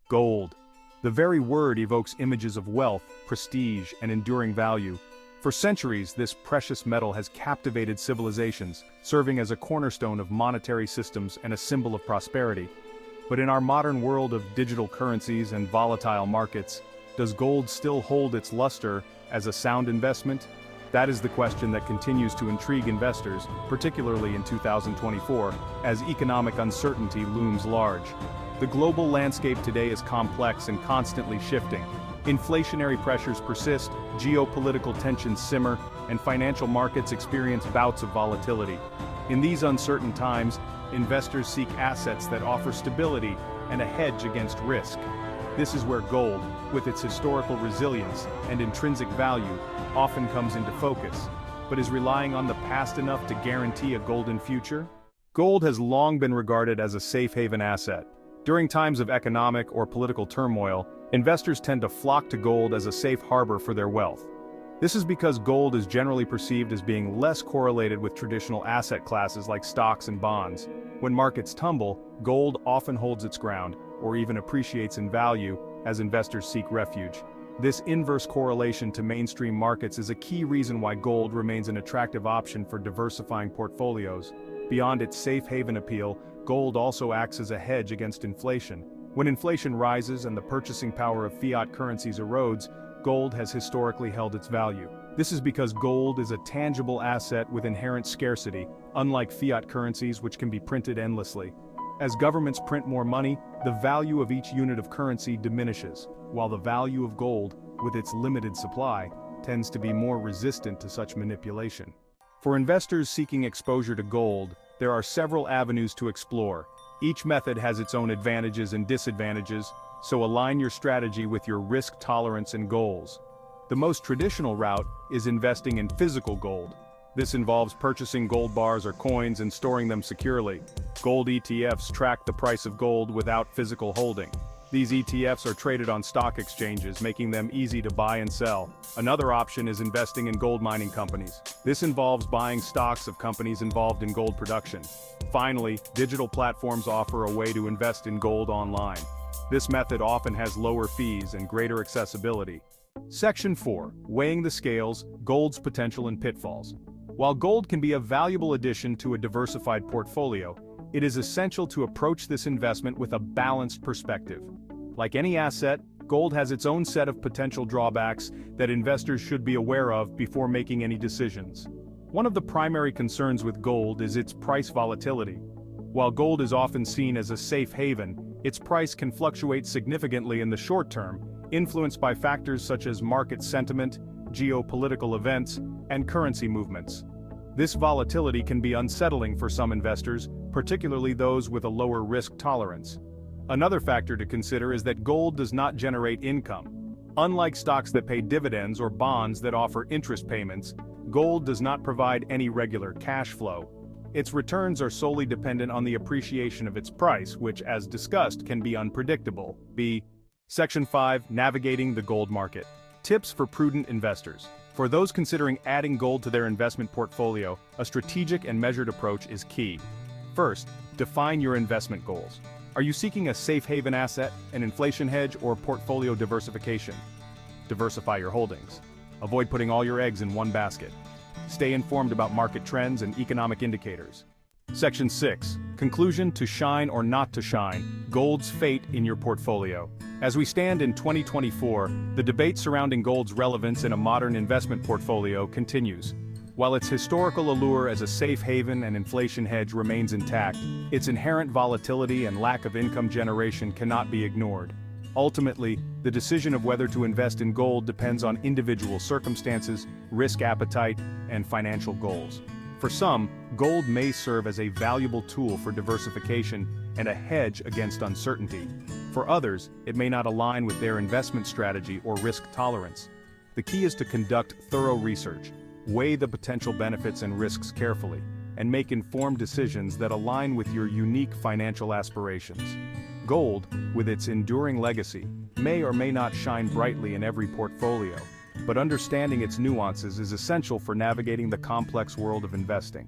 Gold. The very word evokes images of wealth, prestige, and enduring value. For centuries, this precious metal has captivated civilizations, serving as a cornerstone of monetary systems and a symbol of prosperity. But in our modern world of digital currencies and volatile markets, does gold still hold its luster as a sound investment? That is the question that continues to intrigue investors, particularly in 2024, as economic uncertainty looms large. The global landscape today is complex and constantly shifting. Inflationary pressures persist, geopolitical tensions simmer, and financial markets experience bouts of volatility. In these uncertain times, investors seek assets that offer stability and a hedge against risk. This is where gold, with its historical resilience and intrinsic value, often comes into focus. But is relying on the past enough to guarantee a golden future? Gold has long been regarded as a safe haven asset. During times of economic or political turmoil, investors tend to flock to gold as a safe harbor for their wealth. This is because gold is generally perceived as being less correlated with traditional asset classes like stocks and bonds. When markets tumble, gold often holds its ground, or even appreciates in value, as investors seek refuge. This inverse correlation to mainstream markets is a key reason why gold remains an attractive option for diversifying portfolios. Beyond its safe haven appeal, gold also acts as a hedge against inflation. When inflation rises and the purchasing power of fiat currencies erodes, gold has historically held its value. This is because gold is a tangible asset with inherent scarcity, unlike fiat currencies which can be printed endlessly. As governments print more money, the value of each unit of currency diminishes, while the value of gold, with its limited supply, tends to be more resistant to such manipulation. For investors seeking exposure to gold, there are several avenues to explore. Each method has its own advantages and disadvantages, so align your strategy with your risk tolerance and goals. The most traditional route is investing in physical gold. This involves purchasing gold bars or coins and storing them securely. Gold ETFs track the price of gold without physical holding. These ETFs are traded on stock exchanges, making them easy to buy and sell. Another option is investing in gold mining companies. This involves buying stocks of companies involved in gold production. Finally, digital platforms offer a way to invest in gold online. This method often has lower fees and greater accessibility. Section 4. Weighing the scales, gold's potential and pitfalls. While gold can be a valuable addition to a diversified portfolio, it is essential to approach this investment with a balanced perspective. Like any asset, gold has its own set of potential drawbacks that investors should be aware of before making any decisions. One of the primary concerns with gold is its price volatility. While gold is often seen as a safe haven, its price can fluctuate significantly in the short term, influenced by factors such as market sentiment, geopolitical events, and currency movements. This volatility can be unsettling for some investors, particularly those with a lower risk tolerance. Another factor to consider is that gold does not generate income. Unlike stocks that pay dividends or bonds that offer interest payments, gold does not provide any regular cash flow. Its returns are solely dependent on the appreciation of its price, which, as discussed, can be unpredictable. Section 5. Navigating the gold market. Tips for prudent investors. For those considering adding gold to their investment portfolio, a strategic and measured approach is key. First, define your investment goals. Are you seeking a safe haven asset, an inflation hedge, or portfolio diversification? Diversify your holdings. Avoid putting all your eggs in one basket. Stay informed about market trends and economic indicators. Section 6. Conclusion: to shine or not to shine, gold's fate in your portfolio. As we stand in 2024, the debate surrounding gold's relevance in a modern investment portfolio continues. While its historical allure as a safe haven and inflation hedge remains intact, its inherent volatility and lack of income generation cannot be ignored. Ultimately, the decision of whether to invest in gold depends on individual circumstances, risk appetite, and financial goals. For some, gold may serve as a valuable tool for diversification and a hedge against uncertainty. For others, it may not align with their investment strategy or risk tolerance. The key is to conduct thorough research, weigh the potential benefits and risks carefully, and make informed decisions that align with your unique financial aspirations. Gold, with its enduring legacy, may or may not shine brightly in every portfolio, but understanding its nuances is essential for navigating the complex world of investing.